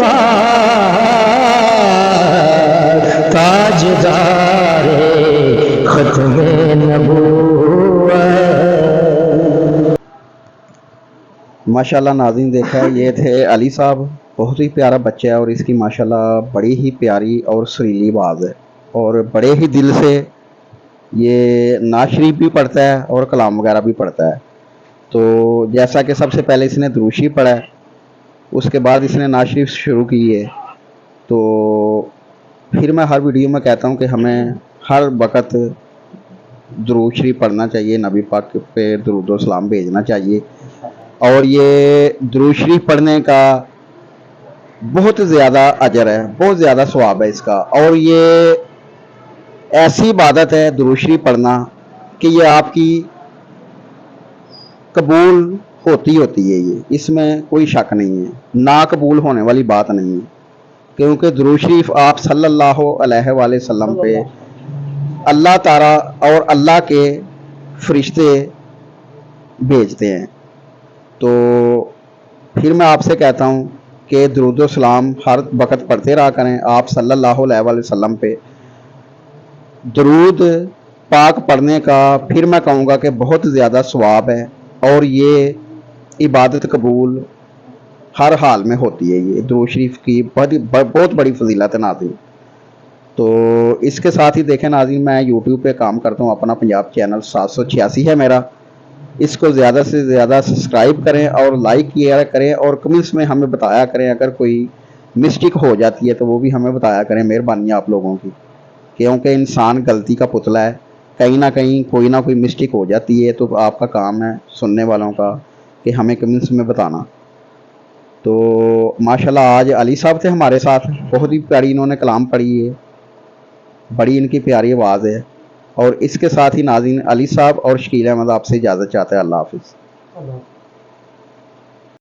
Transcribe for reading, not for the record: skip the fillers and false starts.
بعد تاجدار ختم نبوت۔ ماشاءاللہ ناظرین دیکھا ہے، یہ تھے علی صاحب، بہت ہی پیارا بچہ ہے اور اس کی ماشاءاللہ بڑی ہی پیاری اور سریلی آواز ہے، اور بڑے ہی دل سے یہ نعت شریف بھی پڑھتا ہے اور کلام وغیرہ بھی پڑھتا ہے۔ تو جیسا کہ سب سے پہلے اس نے درود شریف پڑھا ہے، اس کے بعد اس نے نعت شریف شروع کی ہے۔ تو پھر میں ہر ویڈیو میں کہتا ہوں کہ ہمیں ہر وقت درود شریف پڑھنا چاہیے، نبی پاک پہ درود و سلام بھیجنا چاہیے، اور یہ درود شریف پڑھنے کا بہت زیادہ اجر ہے، بہت زیادہ ثواب ہے اس کا، اور یہ ایسی عبادت ہے درود شریف پڑھنا کہ یہ آپ کی قبول ہوتی ہے، یہ اس میں کوئی شک نہیں ہے، نا قبول ہونے والی بات نہیں ہے، کیونکہ درود شریف آپ صلی اللہ علیہ وآلہ وسلم پہ اللہ تعالیٰ اور اللہ کے فرشتے بھیجتے ہیں۔ تو پھر میں آپ سے کہتا ہوں کہ درود و سلام ہر وقت پڑھتے رہا کریں آپ صلی اللہ علیہ وآلہ وسلم پہ۔ درود پاک پڑھنے کا پھر میں کہوں گا کہ بہت زیادہ ثواب ہے، اور یہ عبادت قبول ہر حال میں ہوتی ہے، یہ درود شریف کی بہت بڑی فضیلت ہے ناظرین۔ تو اس کے ساتھ ہی دیکھیں ناظرین، میں یوٹیوب پہ کام کرتا ہوں، اپنا پنجاب چینل 786 ہے میرا، اس کو زیادہ سے زیادہ سبسکرائب کریں اور لائک کیا کریں، اور کمنٹس میں ہمیں بتایا کریں اگر کوئی مسٹیک ہو جاتی ہے تو وہ بھی ہمیں بتایا کریں، مہربانی آپ لوگوں کی، کیونکہ انسان غلطی کا پتلا ہے، کہیں نہ کہیں کوئی نہ کوئی مسٹیک ہو جاتی ہے، تو آپ کا کام ہے سننے والوں کا کہ ہمیں کمنٹس میں بتانا۔ تو ماشاءاللہ آج علی صاحب تھے ہمارے ساتھ، بہت ہی پیاری انہوں نے کلام پڑھی ہے، بڑی ان کی پیاری آواز ہے، اور اس کے ساتھ ہی ناظرین علی صاحب اور شکیل احمد آپ سے اجازت چاہتے ہیں، اللہ حافظ۔